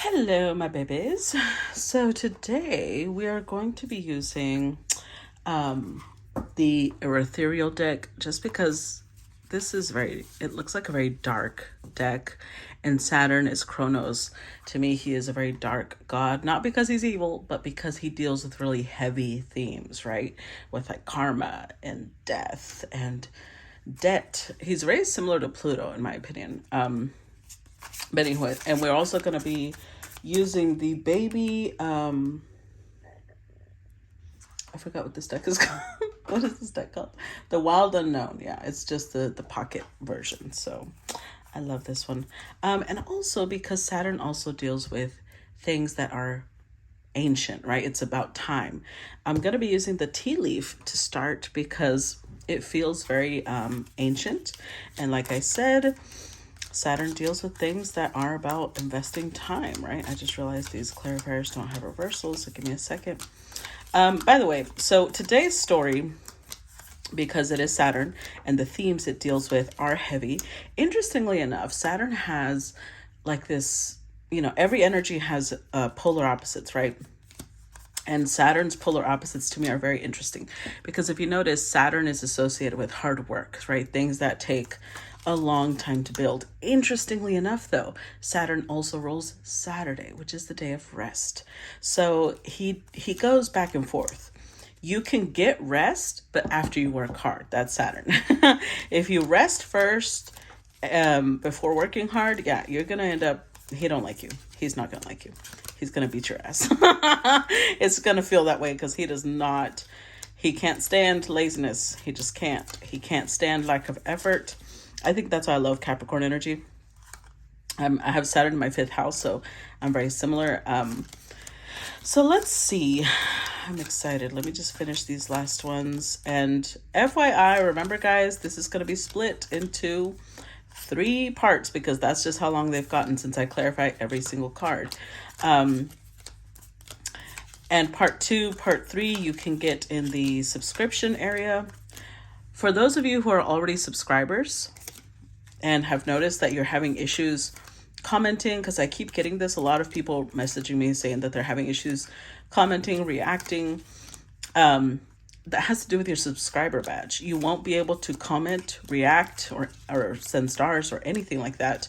Hello, my babies. So today we are going to be using the ethereal deck just because it looks like a very dark deck, and Saturn is Kronos. To me, he is a very dark god, not because he's evil, but because he deals with really heavy themes, right? With like karma and death and debt. He's very similar to Pluto, in my opinion. But anyway, and we're also going to be using the baby, I forgot what this deck is called. What is this deck called? The Wild Unknown. Yeah, it's just the pocket version. So I love this one. And also because Saturn also deals with things that are ancient, right? It's about time. I'm going to be using the tea leaf to start because it feels very ancient. And like I said, Saturn deals with things that are about investing time, right? I just realized these clarifiers don't have reversals, so give me a second. By the way, so today's story, because it is Saturn and the themes it deals with are heavy. Interestingly enough, Saturn has like this, every energy has polar opposites, right? And Saturn's polar opposites to me are very interesting because if you notice, Saturn is associated with hard work, right? Things that take a long time to build. Interestingly enough, though, Saturn also rules Saturday, which is the day of rest. So he goes back and forth. You can get rest, but after you work hard. That's Saturn. If you rest first before working hard, yeah, you're going to end up, he don't like you. He's not going to like you. He's going to beat your ass. It's going to feel that way because he can't stand laziness. He just can't. He can't stand lack of effort. I think that's why I love Capricorn energy. I have Saturn in my 5th house, so I'm very similar. So let's see. I'm excited. Let me just finish these last ones. And FYI, remember guys, this is going to be split into 3 parts because that's just how long they've gotten since I clarify every single card. And part 2, part 3, you can get in the subscription area. For those of you who are already subscribers and have noticed that you're having issues commenting, because I keep getting this, a lot of people messaging me saying that they're having issues commenting, reacting. That has to do with your subscriber badge. You won't be able to comment, react, or send stars or anything like that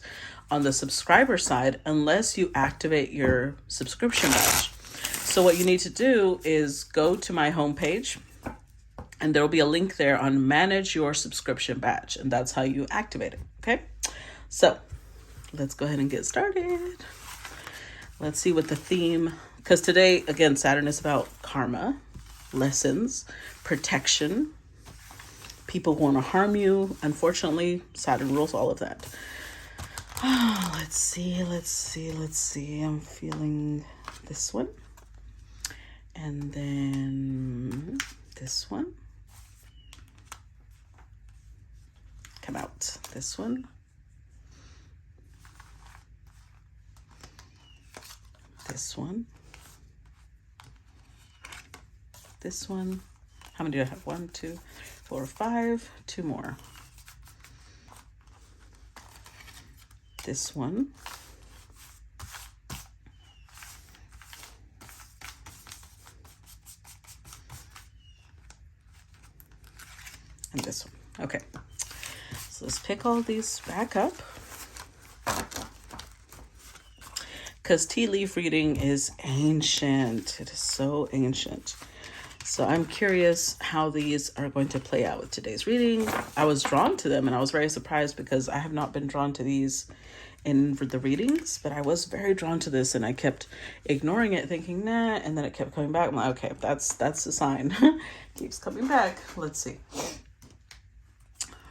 on the subscriber side unless you activate your subscription badge. So what you need to do is go to my homepage, and there will be a link there on manage your subscription badge. And that's how you activate it. Okay. So let's go ahead and get started. Let's see what the theme, because today, again, Saturn is about karma, lessons, protection, people who want to harm you. Unfortunately, Saturn rules all of that. Let's see. I'm feeling this one. And then this one. Come out. This one. This one. This one. How many do I have? 1, 2, 3, 4, 5. 2 more. This one. And this one. Okay. So let's pick all these back up. Because tea leaf reading is ancient. It is so ancient. So I'm curious how these are going to play out with today's reading. I was drawn to them and I was very surprised because I have not been drawn to these in the readings, but I was very drawn to this and I kept ignoring it thinking, nah, and then it kept coming back. I'm like, okay, that's the sign. Keeps coming back. Let's see.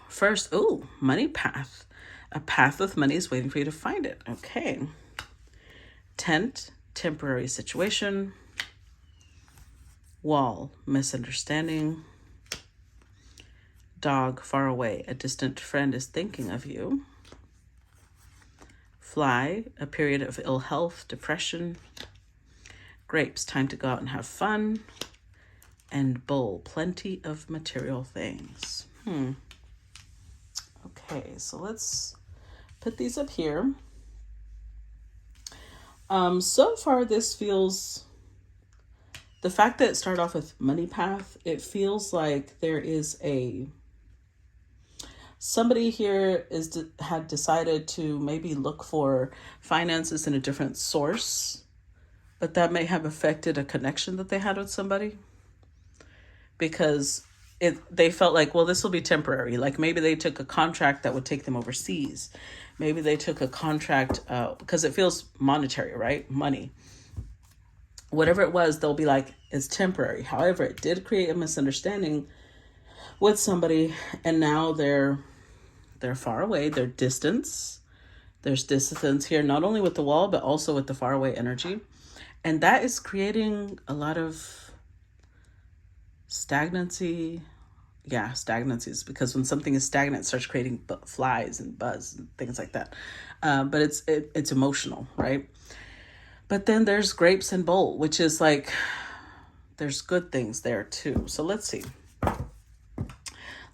First, money path. A path with money is waiting for you to find it. Okay. Tent, temporary situation. Wall, misunderstanding. Dog, far away. A distant friend is thinking of you. Fly, a period of ill health, depression. Grapes, time to go out and have fun. And bull, plenty of material things. Okay, so let's put these up here. So far this feels, the fact that it started off with money path, it feels like there is somebody here had decided to maybe look for finances in a different source, but that may have affected a connection that they had with somebody, because they felt like, well, this will be temporary. Like maybe they took a contract that would take them overseas. Maybe they took a contract because it feels monetary, right? Money. Whatever it was, they'll be like, it's temporary. However, it did create a misunderstanding with somebody, and now they're far away. They're distance. There's distance here, not only with the wall, but also with the far away energy. And that is creating a lot of stagnancy. Yeah, stagnancies, because when something is stagnant, it starts creating flies and buzz and things like that. But it's emotional, right? But then there's grapes and bowl, which is like, there's good things there too. So let's see.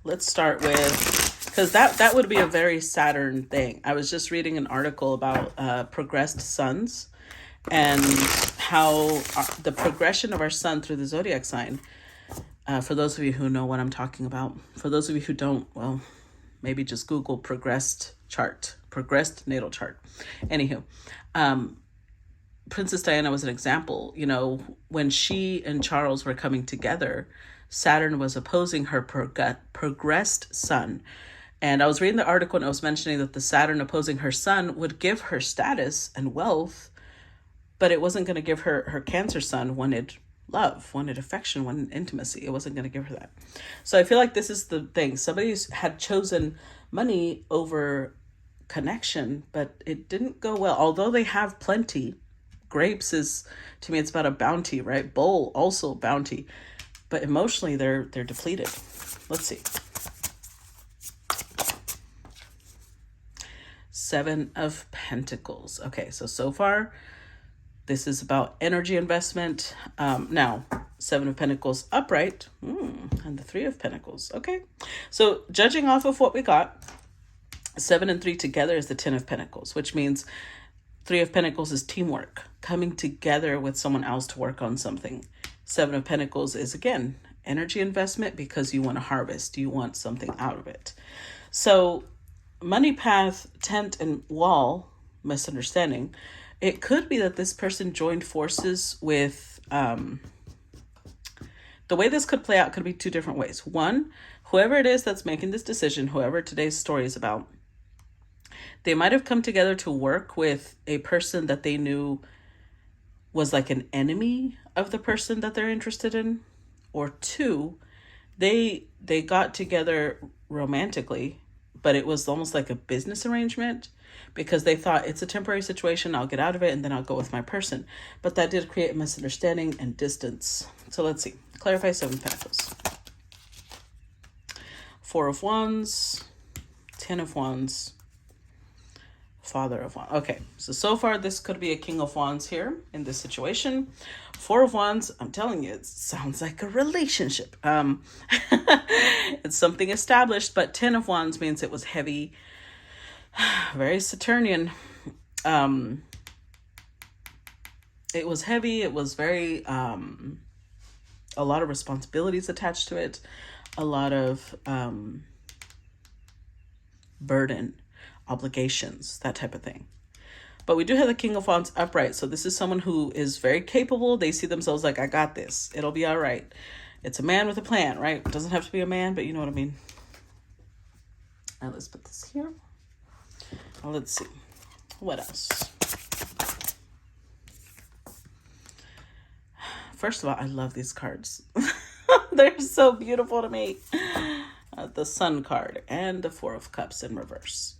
Let's start with, because that would be a very Saturn thing. I was just reading an article about progressed suns, and how the progression of our sun through the zodiac sign. For those of you who know what I'm talking about. For those of you who don't, well, maybe just Google progressed natal chart. Anywho, Princess Diana was an example. You know, when she and Charles were coming together, Saturn was opposing her progressed sun. And I was reading the article and I was mentioning that the Saturn opposing her sun would give her status and wealth, but it wasn't going to give her Cancer sun wanted love, wanted affection, wanted intimacy. It wasn't going to give her that. So I feel like this is the thing. Somebody had chosen money over connection, but it didn't go well. Although they have plenty. Grapes is, to me, it's about a bounty, right? Bowl, also bounty. But emotionally, they're depleted. Let's see. 7 of Pentacles. Okay, so far, this is about energy investment. Now, 7 of Pentacles upright, and the 3 of Pentacles. Okay, so judging off of what we got, 7 and 3 together is the 10 of Pentacles, which means 3 of Pentacles is teamwork, coming together with someone else to work on something. 7 of Pentacles is, again, energy investment, because you want to harvest. You want something out of it. So money path, tent, and wall, misunderstanding. It could be that this person joined forces with, the way this could play out could be 2 different ways. One, whoever it is that's making this decision, whoever today's story is about, they might have come together to work with a person that they knew was like an enemy of the person that they're interested in. Or 2, they got together romantically, but it was almost like a business arrangement, because they thought it's a temporary situation, I'll get out of it, and then I'll go with my person. But that did create a misunderstanding and distance. So let's see. Clarify 7 Pentacles. 4 of Wands, 10 of Wands, Father of Wands. Okay, so far this could be a King of Wands here in this situation. 4 of Wands, I'm telling you, it sounds like a relationship. It's something established, but 10 of Wands means it was heavy, very Saturnian. It was heavy. It was very, a lot of responsibilities attached to it, a lot of burden, obligations, that type of thing. But we do have the King of Wands upright. So this is someone who is very capable. They see themselves like, I got this. It'll be all right. It's a man with a plan, right? It doesn't have to be a man, but you know what I mean. Now let's put this here. Now let's see. What else? First of all, I love these cards. They're so beautiful to me. The Sun card and the 4 of Cups in reverse.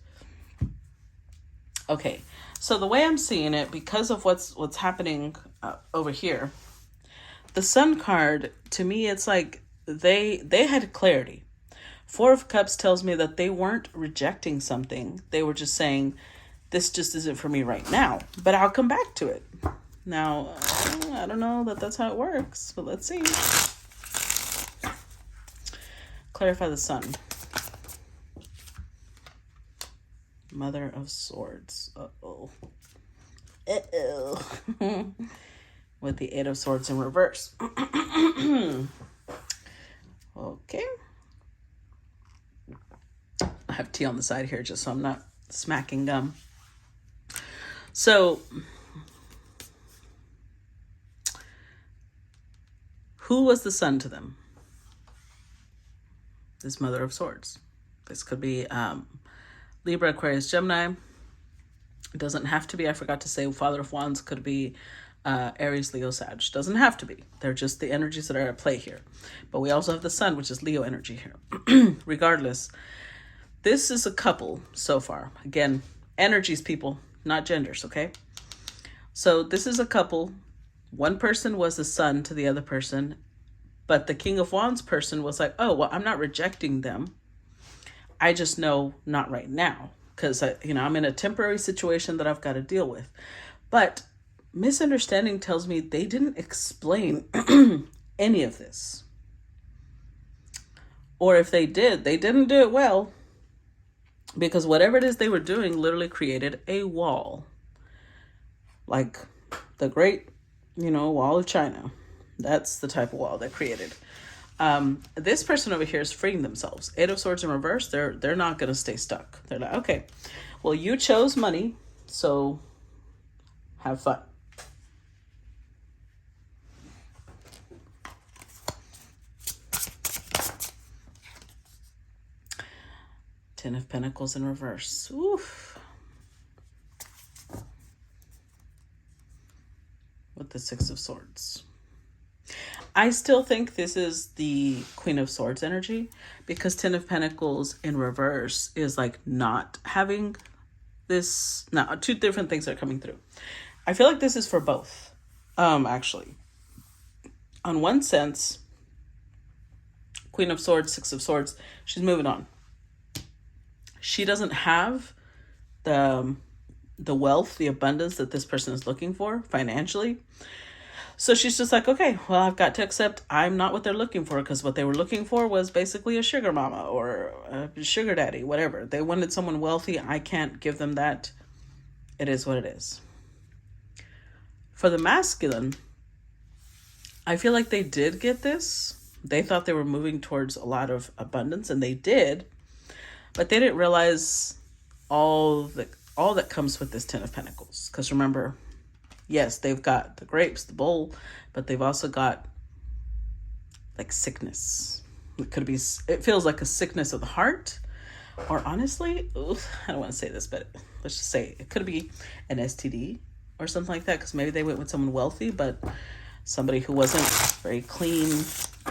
Okay, so the way I'm seeing it, because of what's happening over here, the Sun card, to me, it's like they had clarity. 4 of Cups tells me that they weren't rejecting something. They were just saying, this just isn't for me right now, but I'll come back to it. Now, I don't know that that's how it works, but let's see. Clarify the Sun. Mother of Swords. Uh-oh. Uh-oh. With the Eight of Swords in reverse. Okay. I have tea on the side here just so I'm not smacking gum. So, who was the sun to them? This Mother of Swords. This could be Libra, Aquarius, Gemini. It doesn't have to be. I forgot to say Father of Wands could be Aries, Leo, Sag. Doesn't have to be. They're just the energies that are at play here. But we also have the sun, which is Leo energy here. Regardless, this is a couple so far. Again, energies, people, not genders, okay? So this is a couple. One person was the sun to the other person, but the King of Wands person was like, oh, well, I'm not rejecting them. I just know not right now because, I'm in a temporary situation that I've got to deal with. But misunderstanding tells me they didn't explain any of this. Or if they did, they didn't do it well, because whatever it is they were doing literally created a wall. Like the great, wall of China. That's the type of wall they created. This person over here is freeing themselves. Eight of Swords in reverse, they're not going to stay stuck. They're like, okay, well, you chose money, so have fun. Ten of Pentacles in reverse. Oof. With the Six of Swords. I still think this is the Queen of Swords energy, because Ten of Pentacles in reverse is like not having this. Now, two different things are coming through. I feel like this is for both, actually. On one sense, Queen of Swords, Six of Swords, she's moving on. She doesn't have the wealth, the abundance that this person is looking for financially. So she's just like, okay, well, I've got to accept I'm not what they're looking for, because what they were looking for was basically a sugar mama or a sugar daddy, whatever. They wanted someone wealthy. I can't give them that. It is what it is. For the masculine, I feel like they did get this. They thought they were moving towards a lot of abundance, and they did, but they didn't realize all that comes with this Ten of Pentacles. Because remember, yes, they've got the grapes, the bowl, but they've also got like sickness. It feels like a sickness of the heart, or honestly, I don't want to say this, but let's just say it could be an STD or something like that, because maybe they went with someone wealthy, but somebody who wasn't very clean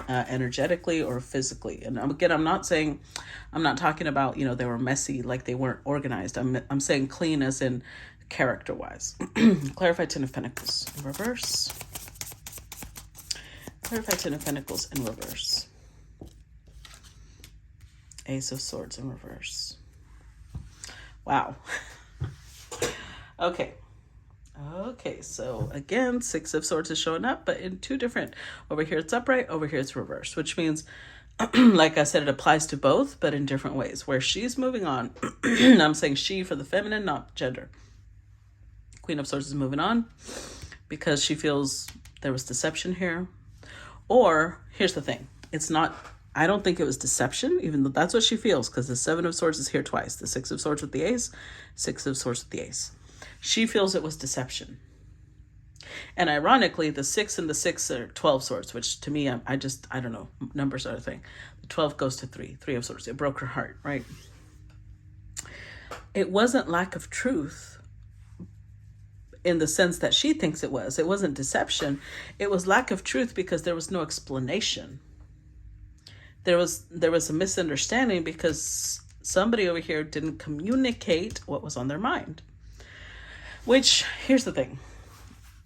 energetically or physically. And again, I'm not talking about, they were messy, like they weren't organized. I'm saying clean as in character-wise. Clarify Ten of Pentacles in reverse. Clarify Ten of Pentacles in reverse. Ace of Swords in reverse. Wow. Okay, so again, Six of Swords is showing up, but in two different. Over here it's upright, over here it's reverse, which means, like I said, it applies to both, but in different ways. Where she's moving on, I'm saying she for the feminine, not gender. Queen of Swords is moving on because she feels there was deception here. Or, here's the thing. I don't think it was deception, even though that's what she feels, because the Seven of Swords is here twice. The Six of Swords with the Ace, Six of Swords with the Ace. She feels it was deception. And ironically, the 6 and the 6 are 12 swords, which to me, I don't know. Numbers are a thing. The 12 goes to 3. 3 of Swords. It broke her heart, right? It wasn't lack of truth in the sense that she thinks it was. It wasn't deception. It was lack of truth because there was no explanation. There was a misunderstanding because somebody over here didn't communicate what was on their mind. Which, here's the thing.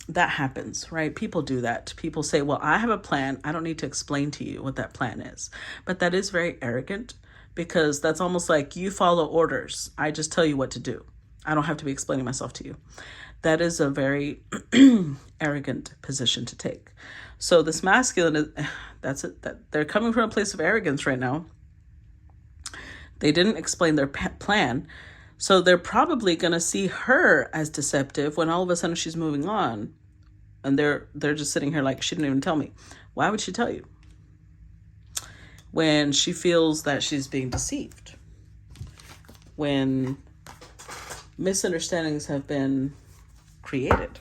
That happens, right? People do that. People say, well, I have a plan. I don't need to explain to you what that plan is. But that is very arrogant, because that's almost like you follow orders. I just tell you what to do. I don't have to be explaining myself to you. That is a very arrogant position to take. So this masculine, that's it. That they're coming from a place of arrogance right now. They didn't explain their plan. So they're probably going to see her as deceptive when all of a sudden she's moving on. And they're just sitting here like, she didn't even tell me. Why would she tell you? When she feels that she's being deceived. When misunderstandings have been created.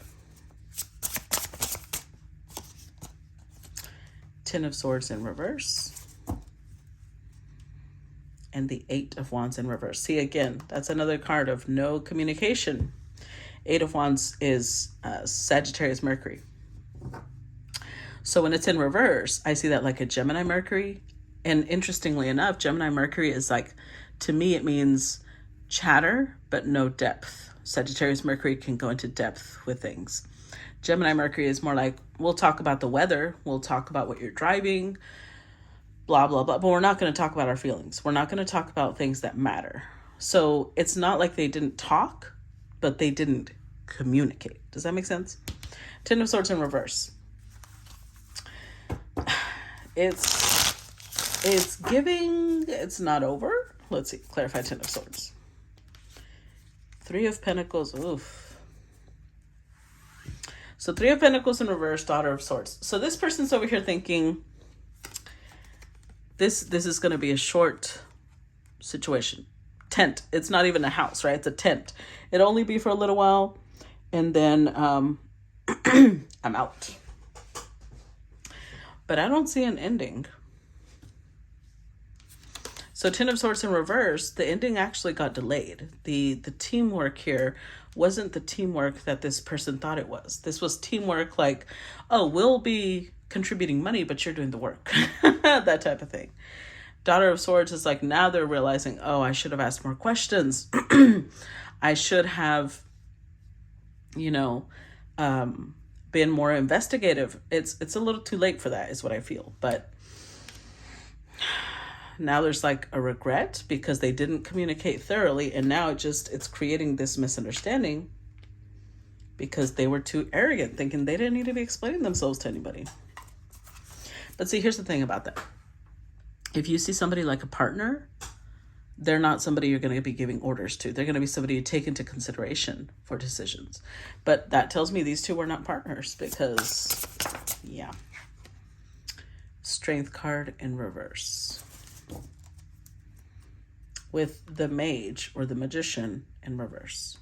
Ten of Swords in reverse. And the Eight of Wands in reverse. See, again, that's another card of no communication. Eight of Wands is Sagittarius Mercury. So when it's in reverse, I see that like a Gemini Mercury. And interestingly enough, Gemini Mercury is like, to me, it means chatter, but no depth. Sagittarius Mercury can go into depth with things. Gemini Mercury is more like, we'll talk about the weather. We'll talk about what you're driving, blah, blah, blah. But we're not going to talk about our feelings. We're not going to talk about things that matter. So it's not like they didn't talk, but they didn't communicate. Does that make sense? Ten of Swords in reverse. It's giving, it's not over. Let's see, clarify Ten of Swords. Three of Pentacles, oof. So Three of Pentacles in reverse, Daughter of Swords. So this person's over here thinking, this is going to be a short situation. Tent. It's not even a house, right? It's a tent. It'll only be for a little while. And then I'm out. But I don't see an ending. So Ten of Swords in reverse, the ending actually got delayed. The teamwork here wasn't the teamwork that this person thought it was. This was teamwork like, oh, we'll be contributing money, but you're doing the work. That type of thing. Daughter of Swords is like, now they're realizing, oh, I should have asked more questions. I should have, been more investigative. It's a little too late for that, is what I feel. But now there's like a regret because they didn't communicate thoroughly, and now it's creating this misunderstanding because they were too arrogant, thinking they didn't need to be explaining themselves to anybody. But see, here's the thing about that. If you see somebody like a partner, they're not somebody you're going to be giving orders to. They're going to be somebody you take into consideration for decisions. But that tells me these two were not partners because, yeah. Strength card in reverse. With the Mage or the Magician in reverse.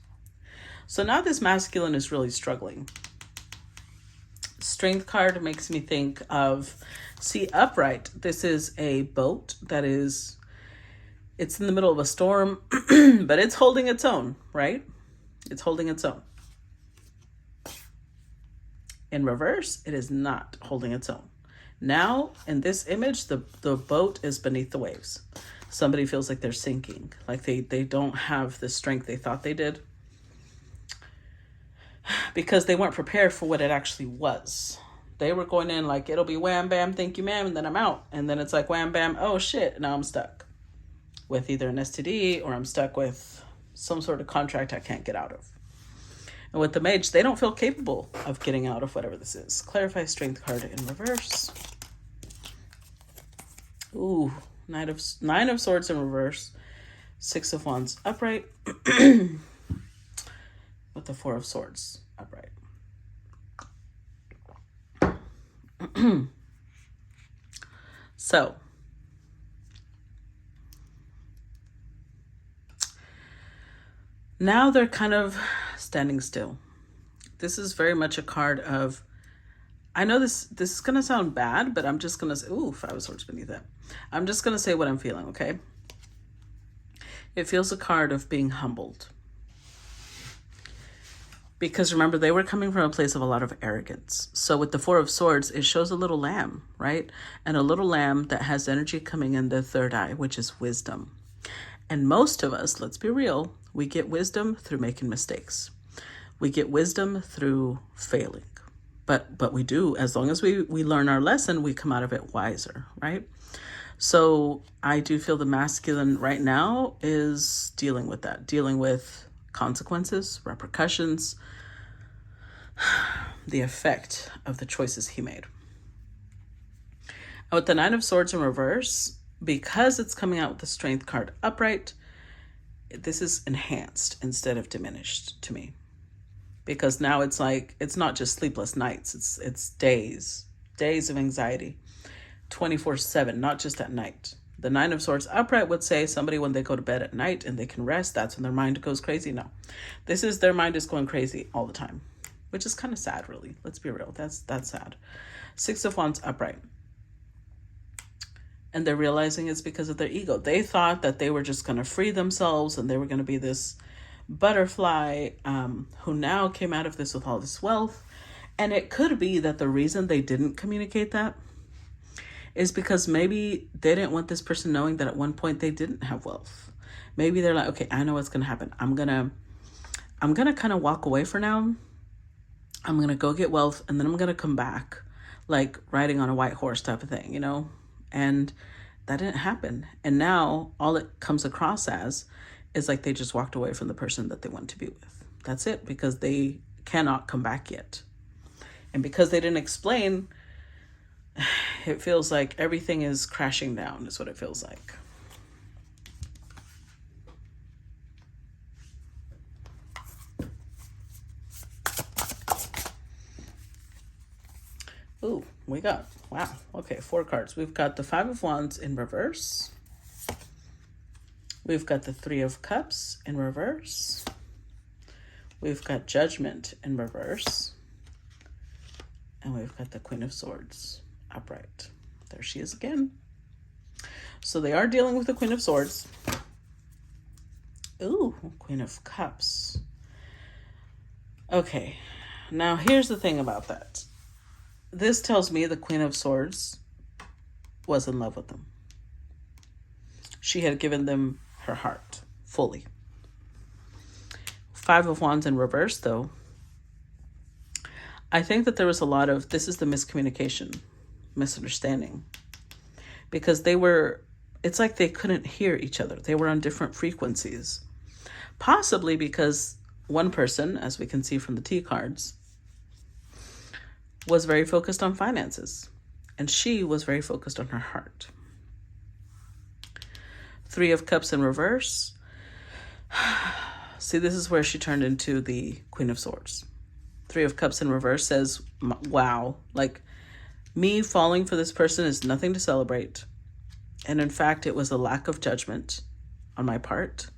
So now this masculine is really struggling. Strength card makes me think of, see, upright. This is a boat that is, it's in the middle of a storm, but it's holding its own, right? It's holding its own. In reverse, it is not holding its own. Now, in this image, the boat is beneath the waves. Somebody feels like they're sinking, like they don't have the strength they thought they did because they weren't prepared for what it actually was. They were going in like, it'll be wham, bam, thank you, ma'am, and then I'm out. And then it's like, wham, bam, oh shit, now I'm stuck with either an STD or I'm stuck with some sort of contract I can't get out of. And with the Mage, they don't feel capable of getting out of whatever this is. Clarify Strength card in reverse. Ooh, Nine of Swords in reverse. Six of Wands upright. With the Four of Swords upright. So, now they're kind of standing still. This is very much a card of, I know this is going to sound bad, but I'm just going to say, ooh, Five of Swords beneath that. I'm just going to say what I'm feeling, okay? It feels a card of being humbled. Because remember, they were coming from a place of a lot of arrogance. So with the Four of Swords, it shows a little lamb, right? And a little lamb that has energy coming in the third eye, which is wisdom. And most of us, let's be real, we get wisdom through making mistakes. We get wisdom through failing. But we do, as long as we learn our lesson, we come out of it wiser, right? So I do feel the masculine right now is dealing with that, dealing with consequences, repercussions, the effect of the choices he made. And with the Nine of Swords in reverse, because it's coming out with the Strength card upright, this is enhanced instead of diminished to me. Because now it's like, it's not just sleepless nights, it's days of anxiety, 24/7, not just at night. The Nine of Swords upright would say somebody, when they go to bed at night and they can rest, that's when their mind goes crazy. No, this is their mind is going crazy all the time, which is kind of sad, really. Let's be real. That's sad. Six of Wands upright. And they're realizing it's because of their ego. They thought that they were just going to free themselves and they were going to be this butterfly who now came out of this with all this wealth. And it could be that the reason they didn't communicate that is because maybe they didn't want this person knowing that at one point they didn't have wealth. Maybe they're like, okay, I know what's going to happen. I'm going to kind of walk away for now. I'm going to go get wealth and then I'm going to come back like riding on a white horse type of thing, you know? And that didn't happen. And now all it comes across as is like they just walked away from the person that they want to be with. That's it, because they cannot come back yet. And because they didn't explain, it feels like everything is crashing down, is what it feels like. Ooh, we got, wow, okay, 4 cards. We've got the Five of Wands in reverse. We've got the Three of Cups in reverse. We've got Judgment in reverse. And we've got the Queen of Swords upright. There she is again. So they are dealing with the Queen of Swords. Ooh, Queen of Cups. Okay, now here's the thing about that. This tells me the Queen of Swords was in love with them. She had given them her heart fully. Five of Wands in reverse, though. I think that there was a lot of, this is the miscommunication, misunderstanding. Because it's like they couldn't hear each other. They were on different frequencies. Possibly because one person, as we can see from the T cards, was very focused on finances. And she was very focused on her heart. Three of Cups in reverse. See, this is where she turned into the Queen of Swords. Three of Cups in reverse says, wow, like me falling for this person is nothing to celebrate. And in fact, it was a lack of judgment on my part.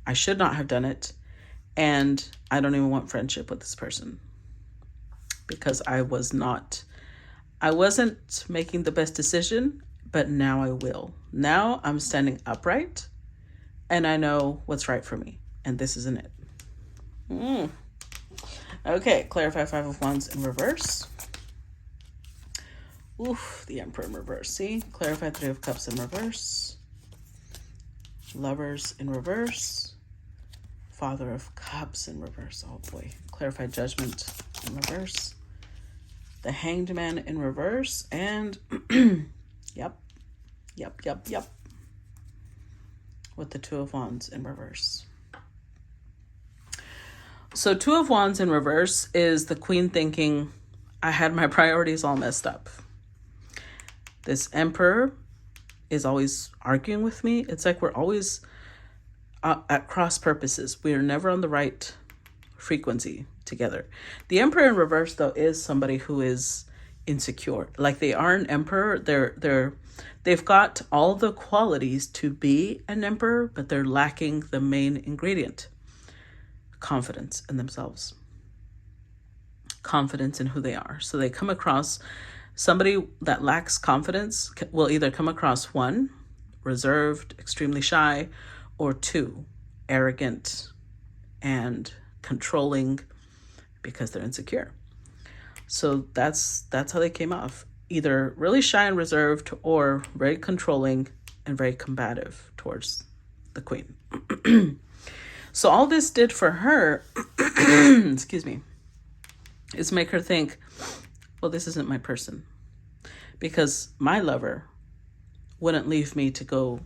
I should not have done it. And I don't even want friendship with this person. Because I wasn't making the best decision, but now I will. Now I'm standing upright and I know what's right for me. And this isn't it. Okay, clarify Five of Wands in reverse. Oof, the Emperor in reverse. See, clarify Three of Cups in reverse. Lovers in reverse. Father of Cups in reverse. Oh boy. Clarify Judgment in reverse. The Hanged Man in reverse. And yep. With the Two of Wands in reverse. So Two of Wands in reverse is the Queen thinking, I had my priorities all messed up. This Emperor is always arguing with me. It's like we're always at cross purposes. We are never on the right frequency together. The Emperor in reverse, though, is somebody who is insecure. Like they are an emperor. They've got all the qualities to be an emperor, but they're lacking the main ingredient. Confidence in themselves. Confidence in who they are. So they come across, somebody that lacks confidence will either come across 1, reserved, extremely shy, or 2, arrogant and controlling because they're insecure. So that's how they came off. Either really shy and reserved or very controlling and very combative towards the Queen. So all this did for her, excuse me, is make her think, well, this isn't my person. Because my lover wouldn't leave me to go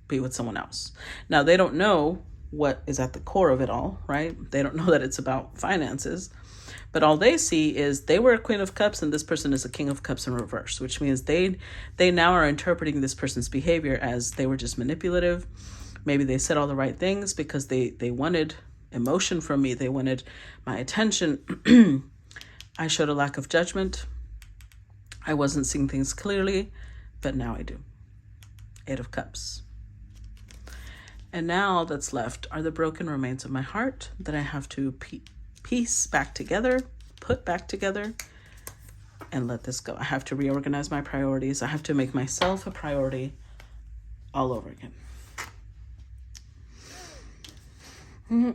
be with someone else. Now, they don't know what is at the core of it all, right? They don't know that it's about finances. But all they see is they were a Queen of Cups and this person is a King of Cups in reverse, which means they now are interpreting this person's behavior as they were just manipulative, Maybe they said all the right things because they wanted emotion from me. They wanted my attention. I showed a lack of judgment. I wasn't seeing things clearly, but now I do. 8 of Cups. And now all that's left are the broken remains of my heart that I have to piece back together, put back together, and let this go. I have to reorganize my priorities. I have to make myself a priority all over again. Oh,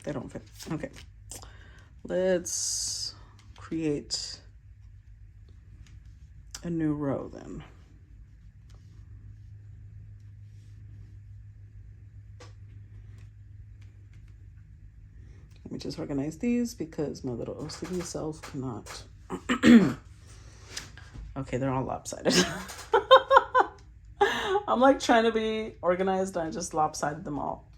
they don't fit. Okay. Let's create a new row then. Let me just organize these because my little OCD self cannot. Okay, they're all lopsided. I'm like trying to be organized and I just lopsided them all.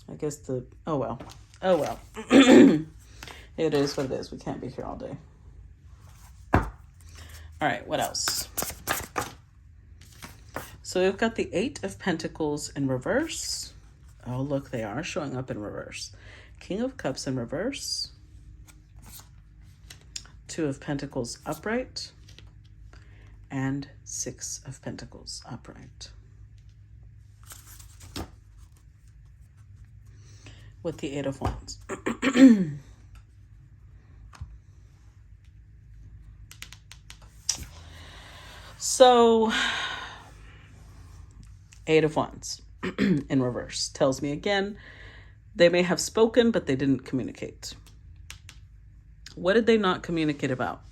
I guess oh well. It is what it is. We can't be here all day. All right, what else? So we've got the 8 of Pentacles in reverse. Oh, look, they are showing up in reverse. King of Cups in reverse. 2 of Pentacles upright. And 6 of Pentacles upright. With the 8 of Wands. So, 8 of Wands in reverse tells me again, they may have spoken, but they didn't communicate. What did they not communicate about?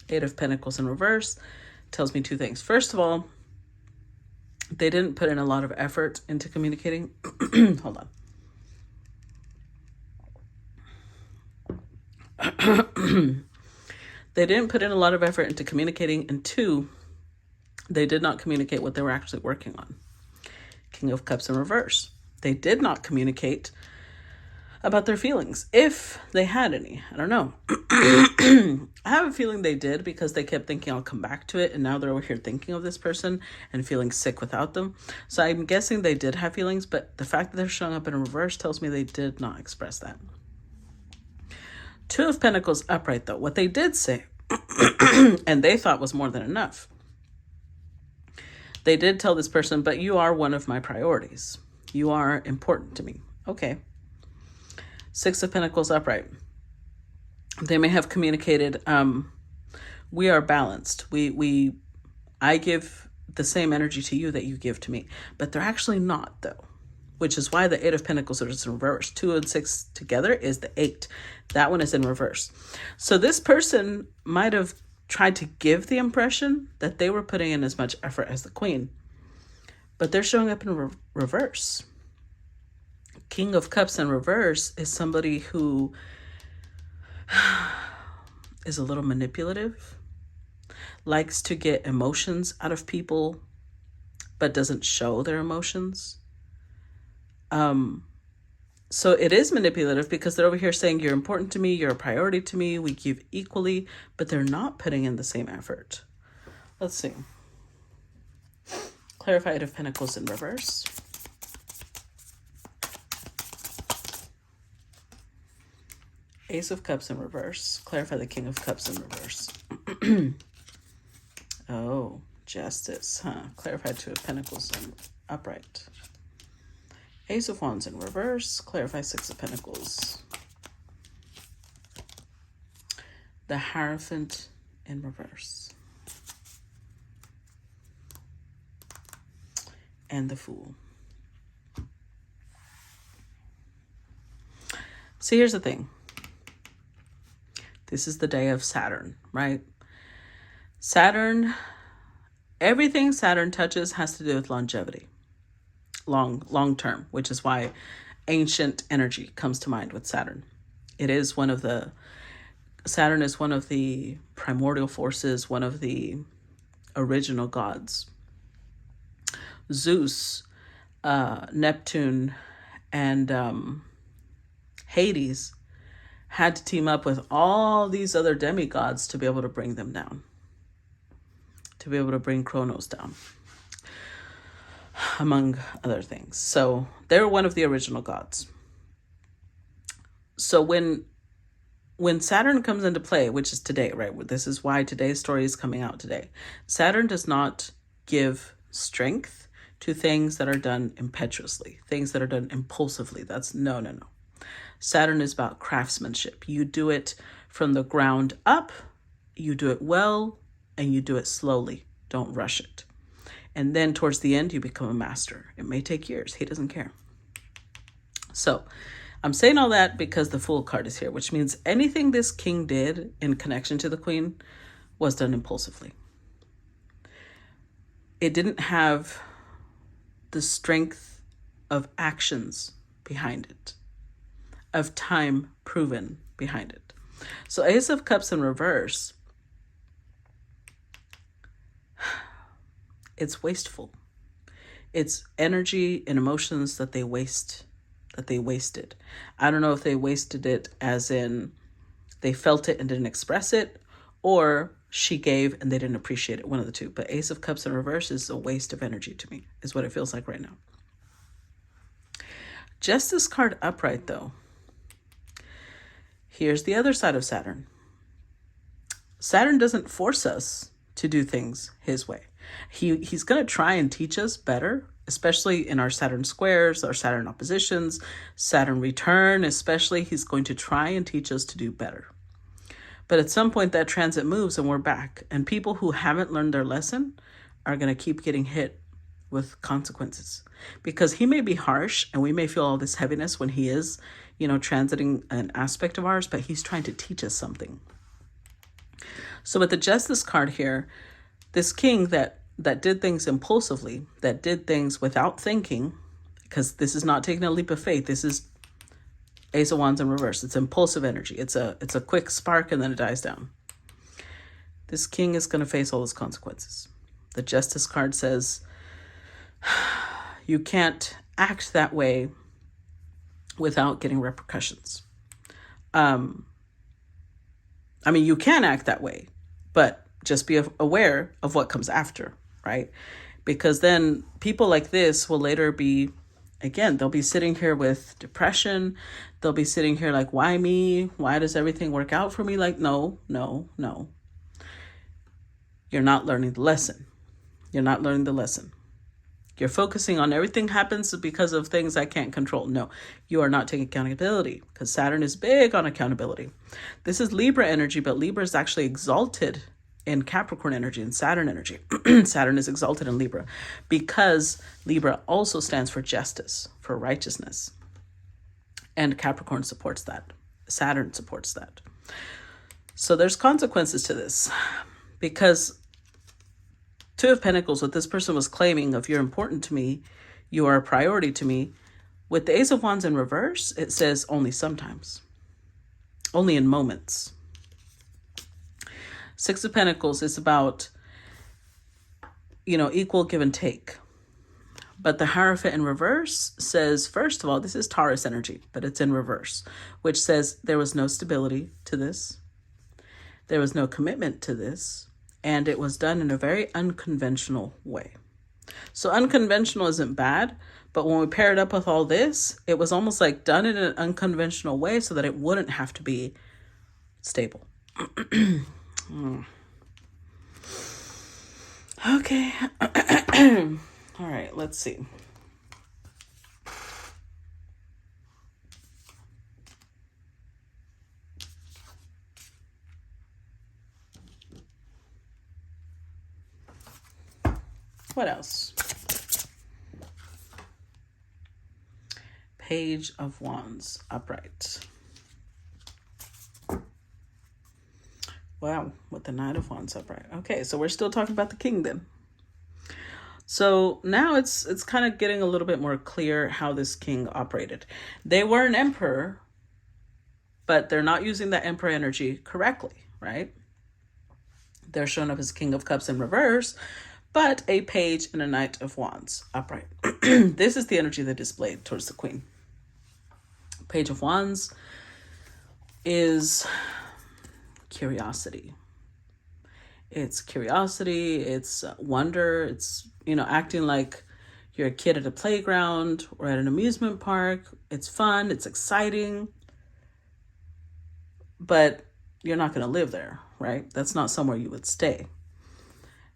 8 of Pentacles in reverse tells me 2 things. First of all, they didn't put in a lot of effort into communicating. Hold on. They didn't put in a lot of effort into communicating. And 2, they did not communicate what they were actually working on. King of Cups in reverse. They did not communicate about their feelings, if they had any. I don't know. I have a feeling they did because they kept thinking I'll come back to it, and now they're over here thinking of this person and feeling sick without them. So I'm guessing they did have feelings, but the fact that they're showing up in reverse tells me they did not express that. 2 of Pentacles upright, though. What they did say, and they thought was more than enough. They did tell this person, but you are one of my priorities. You are important to me. Okay. 6 of Pentacles upright. They may have communicated, we are balanced. I give the same energy to you that you give to me, but they're actually not, though, which is why the 8 of Pentacles is in reverse. 2 and 6 together is the 8. That one is in reverse. So this person might have tried to give the impression that they were putting in as much effort as the Queen, but they're showing up in reverse. King of Cups in reverse is somebody who is a little manipulative, likes to get emotions out of people, but doesn't show their emotions. So it is manipulative because they're over here saying you're important to me, you're a priority to me, we give equally, but they're not putting in the same effort. Let's see. Clarify 8 of Pentacles in reverse. Ace of Cups in reverse. Clarify the King of Cups in reverse. Oh, Justice, huh? Clarify 2 of Pentacles in upright. Ace of Wands in reverse. Clarify 6 of Pentacles. The Hierophant in reverse. And the Fool. See, here's the thing. This is the day of Saturn, right? Saturn, everything Saturn touches has to do with longevity. Long term, which is why ancient energy comes to mind with Saturn. Saturn is one of the primordial forces, one of the original gods. Zeus, Neptune, and Hades had to team up with all these other demigods to be able to bring them down, to be able to bring Kronos down, among other things. So they're one of the original gods. So when Saturn comes into play, which is today, right? This is why today's story is coming out today. Saturn does not give strength to things that are done impetuously, things that are done impulsively. That's no. Saturn is about craftsmanship. You do it from the ground up, you do it well, and you do it slowly. Don't rush it. And then towards the end, you become a master. It may take years. He doesn't care. So I'm saying all that because the Fool card is here, which means anything this king did in connection to the queen was done impulsively. It didn't have the strength of actions behind it, of time proven behind it. So Ace of Cups in reverse, it's wasteful. It's energy and emotions that they wasted. I don't know if they wasted it as in they felt it and didn't express it, or she gave and they didn't appreciate it, one of the two. But Ace of Cups in reverse is a waste of energy to me, is what it feels like right now. Justice card upright, though. Here's the other side of Saturn. Saturn doesn't force us to do things his way. He's going to try and teach us better, especially in our Saturn squares, our Saturn oppositions, Saturn return, especially. He's going to try and teach us to do better. But at some point that transit moves and we're back. And people who haven't learned their lesson are going to keep getting hit with consequences, because he may be harsh and we may feel all this heaviness when he is, transiting an aspect of ours, but he's trying to teach us something. So with the Justice card here, this king that did things impulsively, that did things without thinking, because this is not taking a leap of faith. This is Ace of Wands in reverse. It's impulsive energy. It's a quick spark and then it dies down. This king is going to face all his consequences. The Justice card says, you can't act that way without getting repercussions. You can act that way, but just be aware of what comes after, right? Because then people like this will later be, again, they'll be sitting here with depression. They'll be sitting here like, why me? Why does everything work out for me? Like, no. You're not learning the lesson. You're not learning the lesson. You're focusing on everything happens because of things I can't control. No, you are not taking accountability, because Saturn is big on accountability. This is Libra energy, but Libra is actually exalted in Capricorn energy and Saturn energy. Saturn is exalted in Libra because Libra also stands for justice, for righteousness. And Capricorn supports that. Saturn supports that. So there's consequences to this, because Two of Pentacles, what this person was claiming of you're important to me, you are a priority to me. With the Ace of Wands in reverse, it says only sometimes, only in moments. Six of Pentacles is about, equal give and take. But the Hierophant in reverse says, first of all, this is Taurus energy, but it's in reverse, which says there was no stability to this. There was no commitment to this. And it was done in a very unconventional way. So unconventional isn't bad, but when we pair it up with all this, it was almost like done in an unconventional way so that it wouldn't have to be stable. Okay. All right, let's see. What else? Page of Wands, upright. Wow, with the Knight of Wands upright. Okay, so we're still talking about the king then. So now it's kind of getting a little bit more clear how this king operated. They were an emperor, but they're not using that emperor energy correctly, right? They're showing up as King of Cups in reverse, but a page and a Knight of Wands upright. This is the energy that displayed towards the queen. Page of Wands. is curiosity. It's curiosity, it's wonder, it's, acting like you're a kid at a playground or at an amusement park. It's fun, it's exciting, but you're not going to live there, right? That's not somewhere you would stay.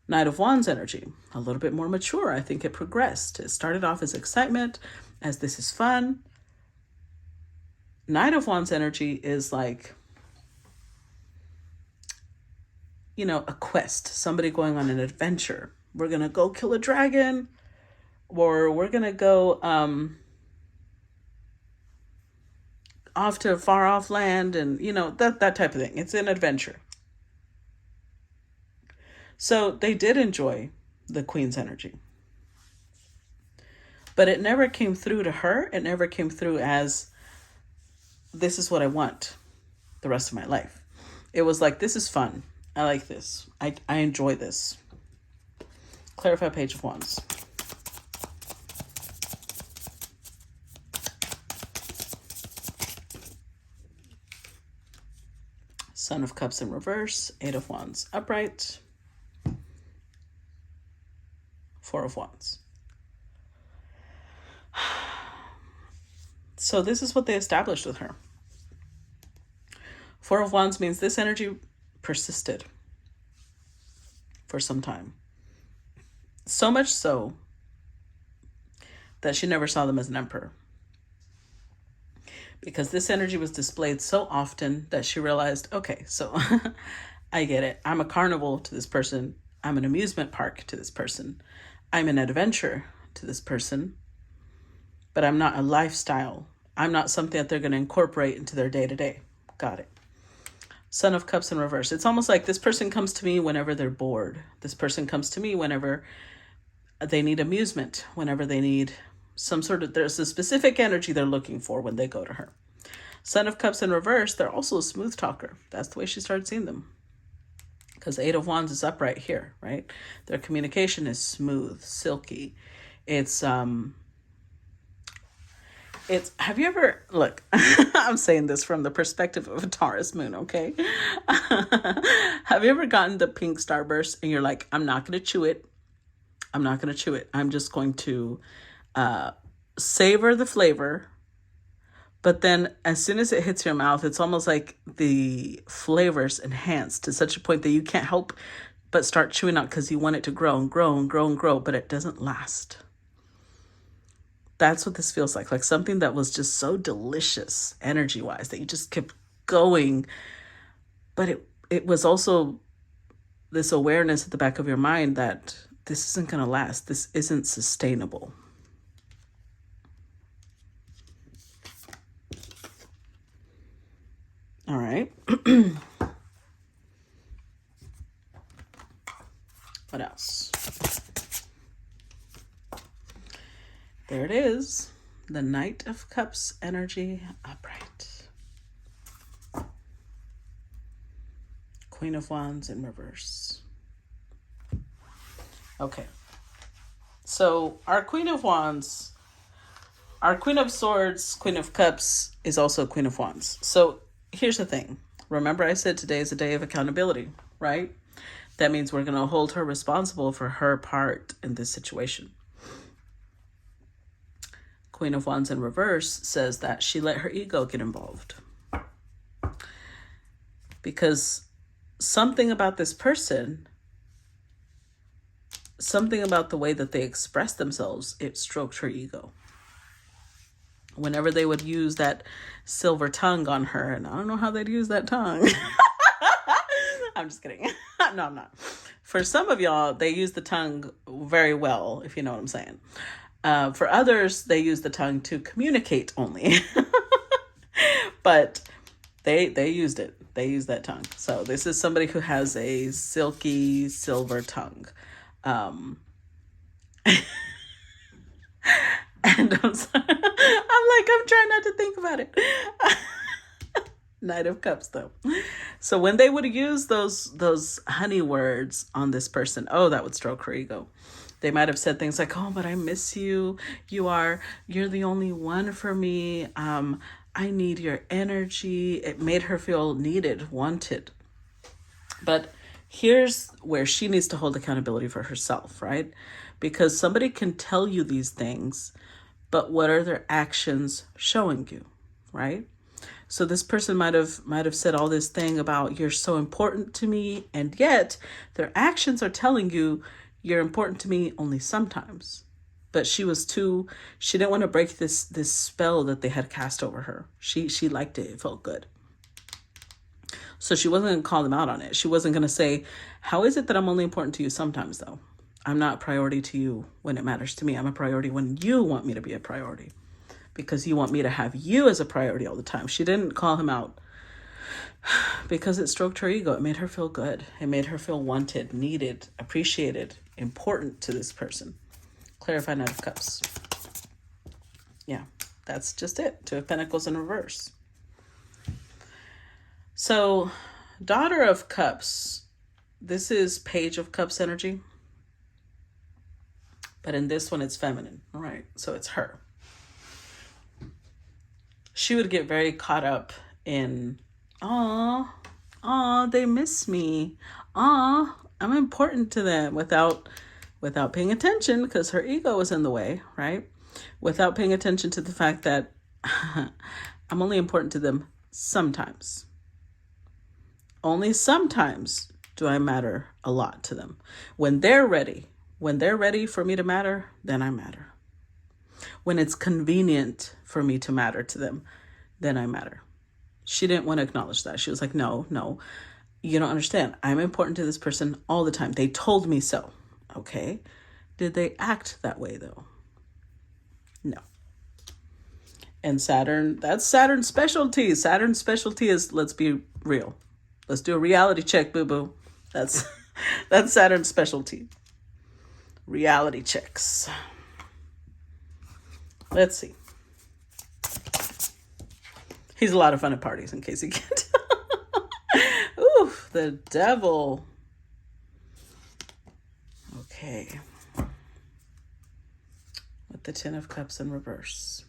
Knight of Wands energy, a little bit more mature. I think it progressed. It started off as excitement, as this is fun. Knight of Wands energy is like, a quest, somebody going on an adventure. We're going to go kill a dragon, or we're going to go off to a far off land, and, that type of thing. It's an adventure. So they did enjoy the Queen's energy. But it never came through to her. It never came through as, this is what I want the rest of my life. It was like, this is fun. I like this. I enjoy this. Clarify Page of Wands. Son of Cups in reverse. Eight of Wands upright. Four of Wands. So this is what they established with her. Four of Wands means this energy persisted for some time. So much so that she never saw them as an emperor. Because this energy was displayed so often that she realized, okay, so I get it. I'm a carnival to this person. I'm an amusement park to this person. I'm an adventure to this person. But I'm not a lifestyle. I'm not something that they're going to incorporate into their day-to-day. Got it. Son of Cups in reverse. It's almost like this person comes to me whenever they're bored. This person comes to me whenever they need amusement, whenever they need some sort of, there's a specific energy they're looking for when they go to her. Son of Cups in reverse, they're also a smooth talker. That's the way she started seeing them. Because Eight of Wands is upright here, right? Their communication is smooth, silky. It's have you ever, look, I'm saying this from the perspective of a Taurus moon, okay? Have you ever gotten the pink starburst and you're like, I'm not going to chew it. I'm not going to chew it. I'm just going to savor the flavor. But then as soon as it hits your mouth, it's almost like the flavors enhance to such a point that you can't help but start chewing out because you want it to grow and grow and grow and grow, but it doesn't last. That's what this feels like something that was just so delicious energy-wise that you just kept going. But it was also this awareness at the back of your mind that this isn't going to last. This isn't sustainable. All right. What else? There it is. The Knight of Cups energy upright. Queen of Wands in reverse. Okay. So our Queen of Wands, our Queen of Swords, Queen of Cups is also Queen of Wands. So here's the thing. Remember I said today is a day of accountability, right? That means we're going to hold her responsible for her part in this situation. Queen of Wands in reverse says that she let her ego get involved. Because something about this person, something about the way that they express themselves, it stroked her ego. Whenever they would use that silver tongue on her, and I don't know how they'd use that tongue. I'm just kidding. No, I'm not. For some of y'all, they use the tongue very well, if you know what I'm saying. For others, they use the tongue to communicate only. But they used it. They used that tongue. So this is somebody who has a silky silver tongue. And I'm trying not to think about it. Knight of Cups, though. So when they would use those honey words on this person, oh, that would stroke her ego. They might have said things like, oh, but I miss you. You're the only one for me. I need your energy. It made her feel needed, wanted. But here's where she needs to hold accountability for herself, right? Because somebody can tell you these things, but what are their actions showing you, right? So this person might have said all this thing about you're so important to me, and yet their actions are telling you you're important to me only sometimes. But she didn't want to break this spell that they had cast over her. She liked it. It felt good. So she wasn't going to call them out on it. She wasn't going to say, how is it that I'm only important to you sometimes, though? I'm not a priority to you when it matters to me. I'm a priority when you want me to be a priority, because you want me to have you as a priority all the time. She didn't call him out because it stroked her ego. It made her feel good. It made her feel wanted, needed, appreciated, important to this person. Clarify Knight of Cups. Yeah, that's just it. Two of Pentacles in reverse. So, Daughter of Cups, this is Page of Cups energy. But in this one, it's feminine. All right, so it's her. She would get very caught up in, they miss me. I'm important to them, without paying attention, because her ego was in the way, right? Without paying attention to the fact that I'm only important to them sometimes. Only sometimes do I matter a lot to them. When they're ready for me to matter, then I matter. When it's convenient for me to matter to them, then I matter. She didn't want to acknowledge that. She was like, no, you don't understand. I'm important to this person all the time. They told me so. Okay. Did they act that way, though? No. And Saturn, that's Saturn's specialty. Saturn's specialty is, let's be real. Let's do a reality check, boo-boo. That's Saturn's specialty. Reality checks. Let's see. He's a lot of fun at parties, in case you can't tell. Ooh, the Devil. Okay. With the Ten of Cups in reverse.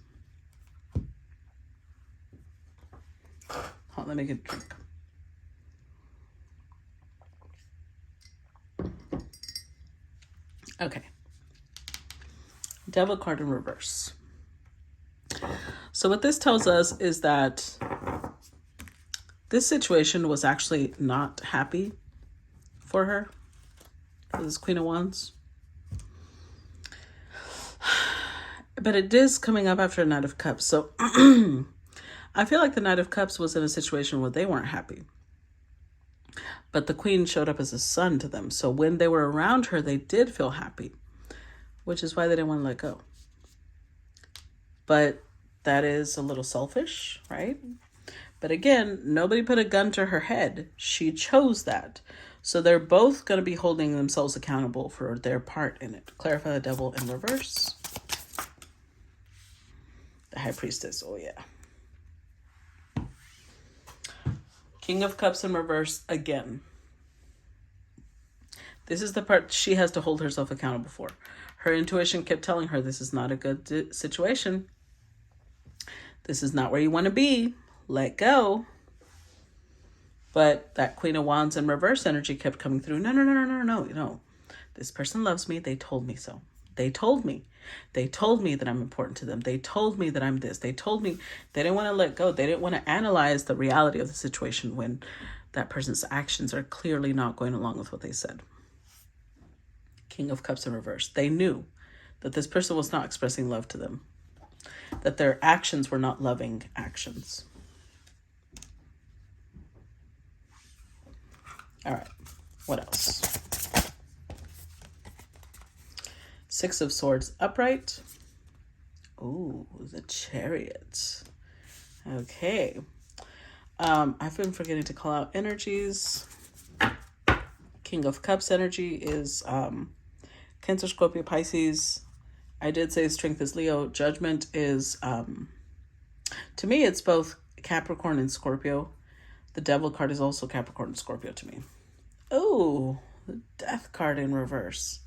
Hold on, let me get a drink. Okay. Devil card in reverse. So what this tells us is that this situation was actually not happy for her. For this Queen of Wands. But it is coming up after a Knight of Cups. So I feel like the Knight of Cups was in a situation where they weren't happy. But the Queen showed up as a sun to them. So when they were around her, they did feel happy, which is why they didn't want to let go. But that is a little selfish, right? But again, nobody put a gun to her head. She chose that. So they're both going to be holding themselves accountable for their part in it. Clarify the Devil in reverse. The High Priestess. Oh, yeah. King of Cups in reverse again. This is the part she has to hold herself accountable for. Her intuition kept telling her this is not a good situation. This is not where you want to be. Let go. But that Queen of Wands in reverse energy kept coming through. No. This person loves me. They told me so. They told me. They told me that I'm important to them. They told me that I'm this. They told me they didn't want to let go. They didn't want to analyze the reality of the situation when that person's actions are clearly not going along with what they said. King of Cups in reverse. They knew that this person was not expressing love to them. That their actions were not loving actions. All right. What else? Six of Swords upright. Ooh, the Chariot. Okay. I've been forgetting to call out energies. King of Cups energy is Cancer, Scorpio, Pisces. I did say Strength is Leo. Judgment is, to me, it's both Capricorn and Scorpio. The Devil card is also Capricorn and Scorpio to me. Oh, the Death card in reverse.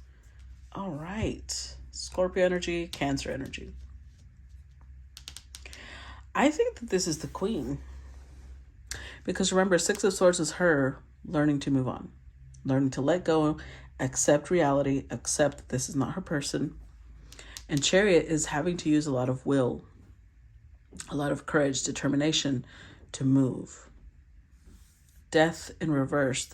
All right. Scorpio energy, Cancer energy. I think that this is the Queen. Because remember, Six of Swords is her learning to move on, learning to let go, accept reality, accept that this is not her person. And Chariot is having to use a lot of will, a lot of courage, determination to move. Death in reverse.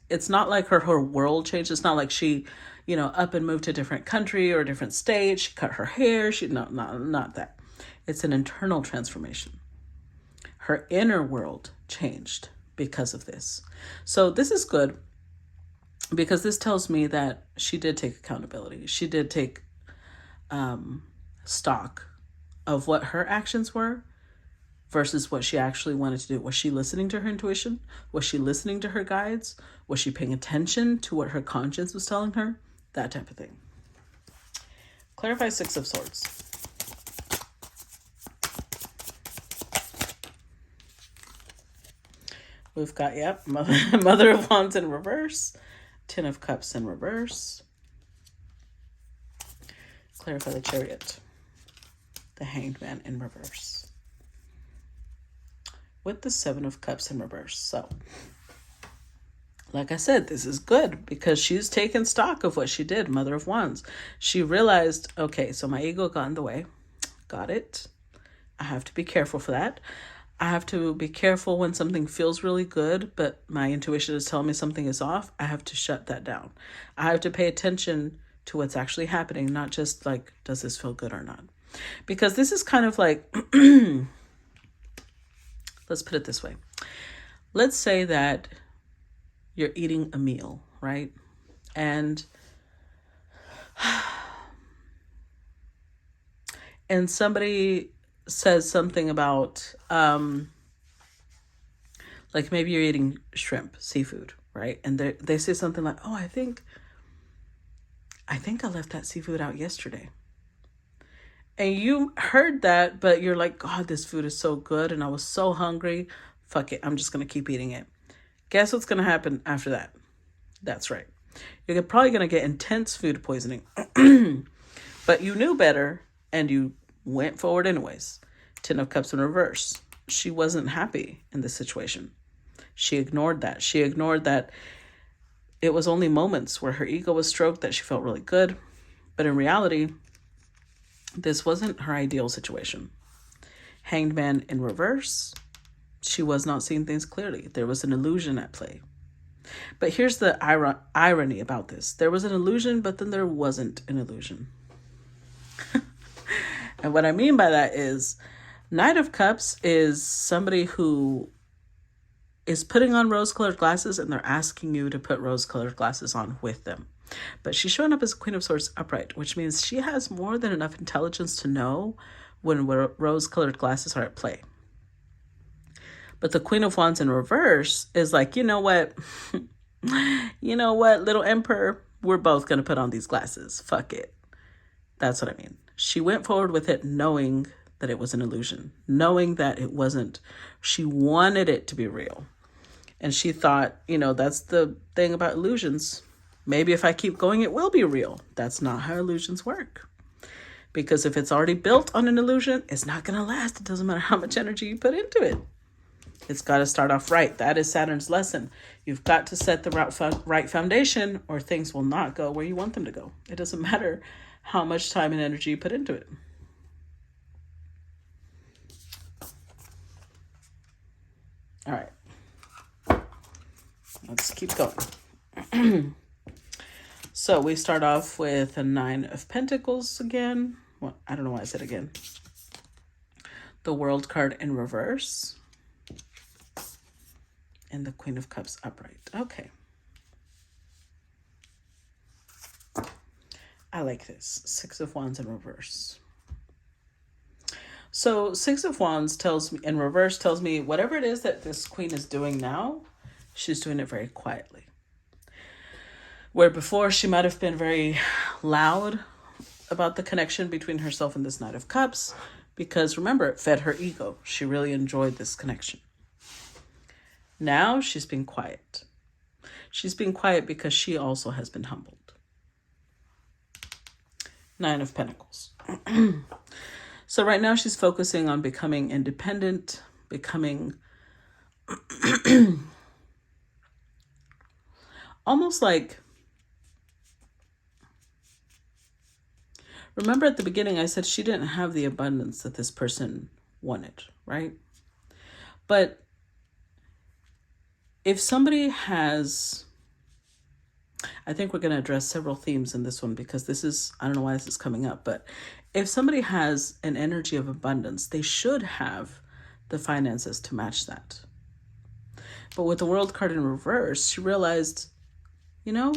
It's not like her world changed. It's not like she, up and moved to a different country or a different state. She cut her hair. Not that. It's an internal transformation. Her inner world changed because of this. So this is good because this tells me that she did take accountability. She did take stock of what her actions were versus what she actually wanted to do. Was she listening to her intuition? Was she listening to her guides? Was she paying attention to what her conscience was telling her? That type of thing. Clarify Six of Swords. We've got, Mother of Wands in reverse. Ten of Cups in reverse. Clarify the Chariot. The Hanged Man in reverse. With the Seven of Cups in reverse. So, like I said, this is good because she's taken stock of what she did, Mother of Wands. She realized, okay, so my ego got in the way. Got it. I have to be careful for that. I have to be careful when something feels really good, but my intuition is telling me something is off. I have to shut that down. I have to pay attention to what's actually happening, not just like, does this feel good or not? Because this is kind of like, let's put it this way. Let's say that you're eating a meal, right? And somebody says something about, like maybe you're eating shrimp, seafood, right? And they say something like, oh, I think I left that seafood out yesterday. And you heard that, but you're like, God, this food is so good. And I was so hungry. Fuck it. I'm just going to keep eating it. Guess what's going to happen after that? That's right. You're probably going to get intense food poisoning. But you knew better and you went forward anyways. Ten of Cups in reverse. She wasn't happy in this situation. She ignored that. She ignored that it was only moments where her ego was stroked that she felt really good. But in reality, this wasn't her ideal situation. Hanged Man in reverse. She was not seeing things clearly. There was an illusion at play. But here's the irony about this. There was an illusion, but then there wasn't an illusion. And what I mean by that is Knight of Cups is somebody who is putting on rose-colored glasses and they're asking you to put rose-colored glasses on with them. But she's showing up as Queen of Swords upright, which means she has more than enough intelligence to know when rose-colored glasses are at play. But the Queen of Wands in reverse is like, you know what? You know what, little Emperor? We're both going to put on these glasses. Fuck it. That's what I mean. She went forward with it knowing that it was an illusion, knowing that it wasn't. She wanted it to be real. And she thought, that's the thing about illusions. Maybe if I keep going, it will be real. That's not how illusions work. Because if it's already built on an illusion, it's not going to last. It doesn't matter how much energy you put into it. It's got to start off right. That is Saturn's lesson. You've got to set the right foundation or things will not go where you want them to go. It doesn't matter how much time and energy you put into it. All right. Let's keep going. So we start off with a Nine of Pentacles again. Well, I don't know why I said again. The World card in reverse. And the Queen of Cups upright. Okay. I like this. Six of Wands in reverse. So Six of Wands tells me, in reverse, tells me whatever it is that this queen is doing now, she's doing it very quietly. Where before she might have been very loud about the connection between herself and this Knight of Cups, because remember, it fed her ego. She really enjoyed this connection. Now she's being quiet. She's being quiet because she also has been humbled. Nine of Pentacles. So right now she's focusing on becoming independent, becoming almost like, remember at the beginning I said she didn't have the abundance that this person wanted, right? But if somebody has, I think we're going to address several themes in this one because this is, I don't know why this is coming up, but if somebody has an energy of abundance, they should have the finances to match that. But with the World card in reverse, she realized, you know,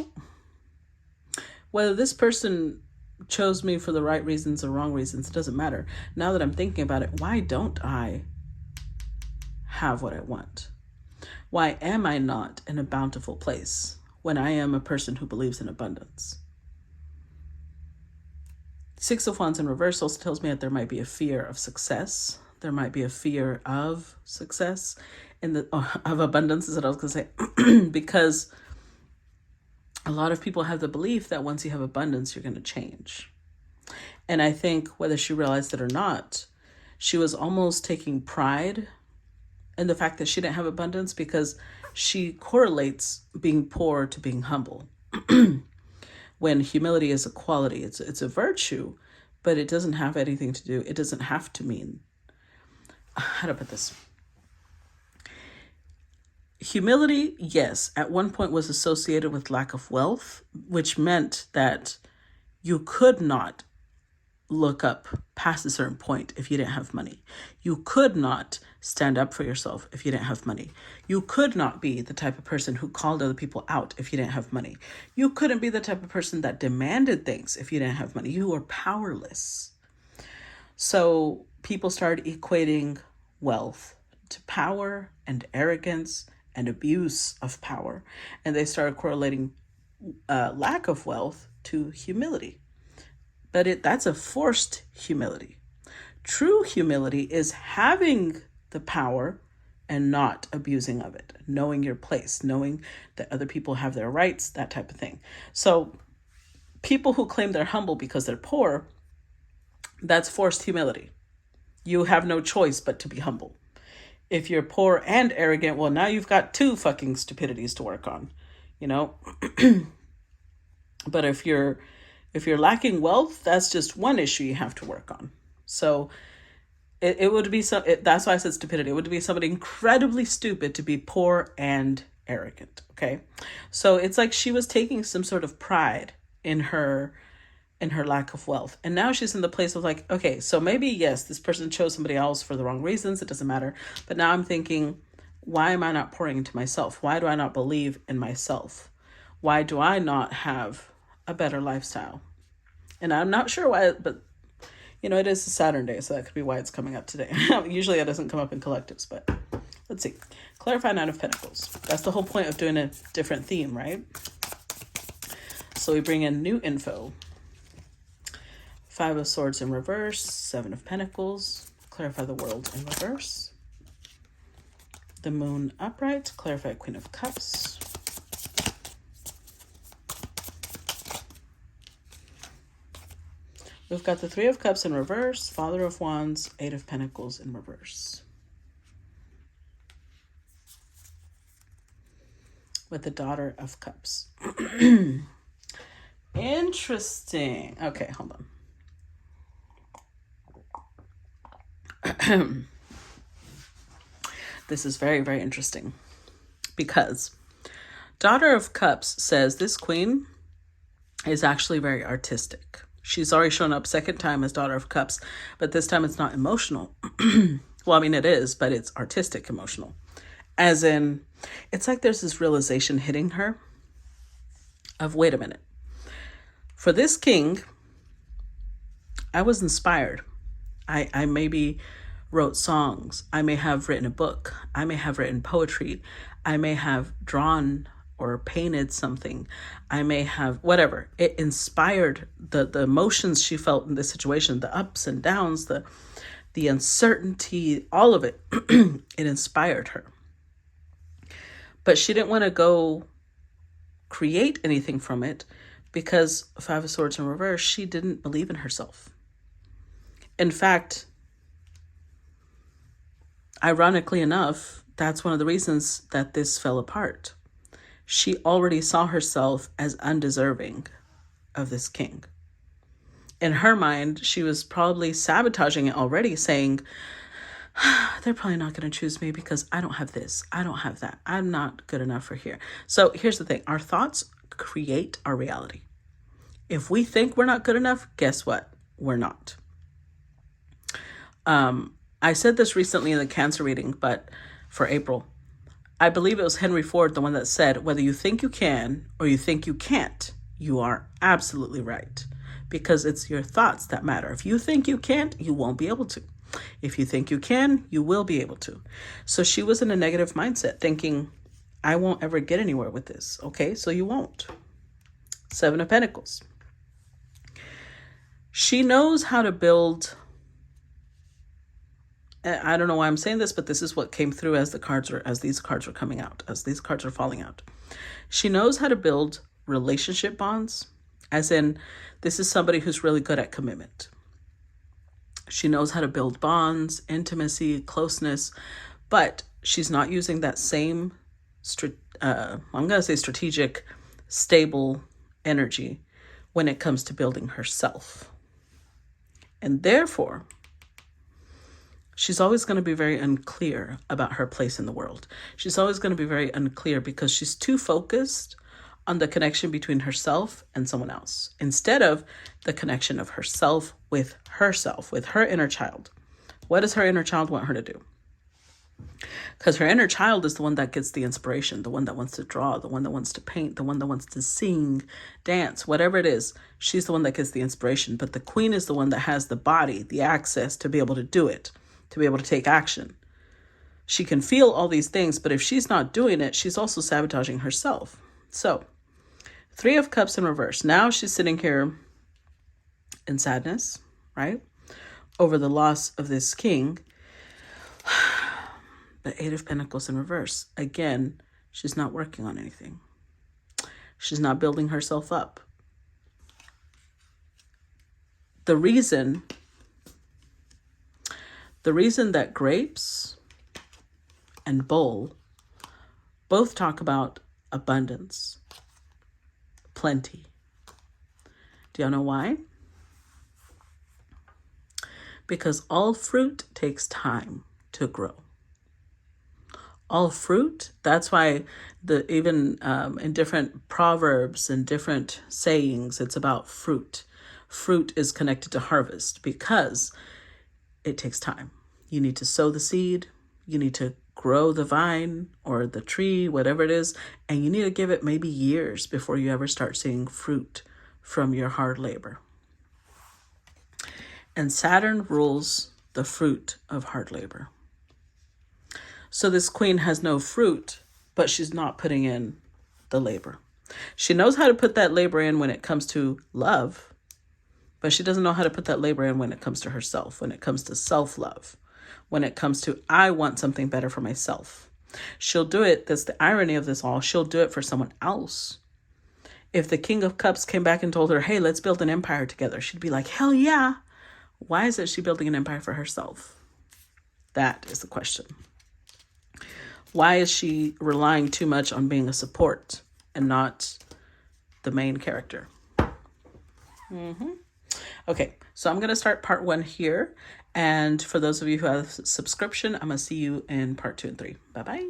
whether this person chose me for the right reasons or wrong reasons, it doesn't matter. Now that I'm thinking about it, why don't I have what I want? Why am I not in a bountiful place when I am a person who believes in abundance? Six of Wands in reverse also tells me that there might be a fear of success. There might be a fear of success of abundance is what I was going to say. Because a lot of people have the belief that once you have abundance, you're going to change. And I think whether she realized it or not, she was almost taking pride in the fact that she didn't have abundance because she correlates being poor to being humble. When humility is a quality, it's a virtue, but it doesn't have anything to do, it doesn't have to mean, how to put this? Humility, yes, at one point was associated with lack of wealth, which meant that you could not look up past a certain point if you didn't have money. You could not stand up for yourself if you didn't have money. You could not be the type of person who called other people out if you didn't have money. You couldn't be the type of person that demanded things if you didn't have money. You were powerless. So people started equating wealth to power and arrogance and abuse of power. And they started correlating lack of wealth to humility. But that's a forced humility. True humility is having the power and not abusing of it, knowing your place, knowing that other people have their rights, that type of thing. So people who claim they're humble because they're poor, that's forced humility. You have no choice but to be humble. If you're poor and arrogant, well, now you've got two fucking stupidities to work on, you know? But if you're lacking wealth, that's just one issue you have to work on. So it would be that's why I said stupidity. It would be somebody incredibly stupid to be poor and arrogant. Okay. So it's like she was taking some sort of pride in her lack of wealth. And now she's in the place of like, okay, so maybe, yes, this person chose somebody else for the wrong reasons. It doesn't matter. But now I'm thinking, why am I not pouring into myself? Why do I not believe in myself? Why do I not have a better lifestyle? And I'm not sure why, but you know, it is a Saturn day, so that could be why it's coming up today. Usually it doesn't come up in collectives, but let's see. Clarify Nine of Pentacles. That's the whole point of doing a different theme, right? So we bring in new info. Five of Swords in reverse, Seven of Pentacles. Clarify the World in reverse. The Moon upright. Clarify Queen of Cups. We've got the Three of Cups in reverse, Father of Wands, Eight of Pentacles in reverse. With the Daughter of Cups. Interesting. Okay, hold on. This is very, very interesting because Daughter of Cups says this queen is actually very artistic. She's already shown up second time as Daughter of Cups, but this time it's not emotional. Well, I mean, it is, but it's artistic emotional. As in, it's like there's this realization hitting her of, wait a minute. For this king, I was inspired. I maybe wrote songs. I may have written a book. I may have written poetry. I may have drawn or painted something. I may have whatever. It inspired the emotions she felt in this situation, the ups and downs, the uncertainty, all of it. It inspired her. But she didn't want to go create anything from it Because Five of Swords in reverse, she didn't believe in herself. In fact, ironically enough, that's one of the reasons that this fell apart. She already saw herself as undeserving of this king. In her mind, she was probably sabotaging it already, saying, they're probably not going to choose me because I don't have this. I don't have that. I'm not good enough for here. So here's the thing. Our thoughts create our reality. If we think we're not good enough, guess what? We're not. I said this recently in the Cancer reading, but for April, I believe it was Henry Ford, the one that said, whether you think you can or you think you can't, you are absolutely right. Because it's your thoughts that matter. If you think you can't, you won't be able to. If you think you can, you will be able to. So she was in a negative mindset, thinking, I won't ever get anywhere with this. Okay, so you won't. Seven of Pentacles. She knows how to build. I don't know why I'm saying this, but this is what came through as these cards were coming out, as these cards are falling out. She knows how to build relationship bonds, as in, this is somebody who's really good at commitment. She knows how to build bonds, intimacy, closeness, but she's not using that same, I'm going to say strategic, stable energy when it comes to building herself. And therefore, she's always going to be very unclear about her place in the world. She's always going to be very unclear because she's too focused on the connection between herself and someone else, instead of the connection of herself, with her inner child. What does her inner child want her to do? Because her inner child is the one that gets the inspiration, the one that wants to draw, the one that wants to paint, the one that wants to sing, dance, whatever it is. She's the one that gets the inspiration. But the queen is the one that has the body, the access to be able to do it, to be able to take action. She can feel all these things, but if she's not doing it, she's also sabotaging herself. So, Three of Cups in reverse. Now she's sitting here in sadness, right? Over the loss of this king. The Eight of Pentacles in reverse. Again, she's not working on anything. She's not building herself up. The reason that grapes and bowl both talk about abundance, plenty. Do y'all know why? Because all fruit takes time to grow. All fruit, that's why even in different proverbs and different sayings, it's about fruit. Fruit is connected to harvest because it takes time. You need to sow the seed, you need to grow the vine or the tree, whatever it is, and you need to give it maybe years before you ever start seeing fruit from your hard labor. And Saturn rules the fruit of hard labor. So this queen has no fruit, but she's not putting in the labor. She knows how to put that labor in when it comes to love, but she doesn't know how to put that labor in when it comes to herself, when it comes to self-love, when it comes to, I want something better for myself. She'll do it. That's the irony of this all. She'll do it for someone else. If the King of Cups came back and told her, hey, let's build an empire together, she'd be like, hell yeah. Why isn't she building an empire for herself? That is the question. Why is she relying too much on being a support and not the main character? Okay, so I'm going to start part 1 here. And for those of you who have a subscription, I'm going to see you in part 2 and 3. Bye-bye.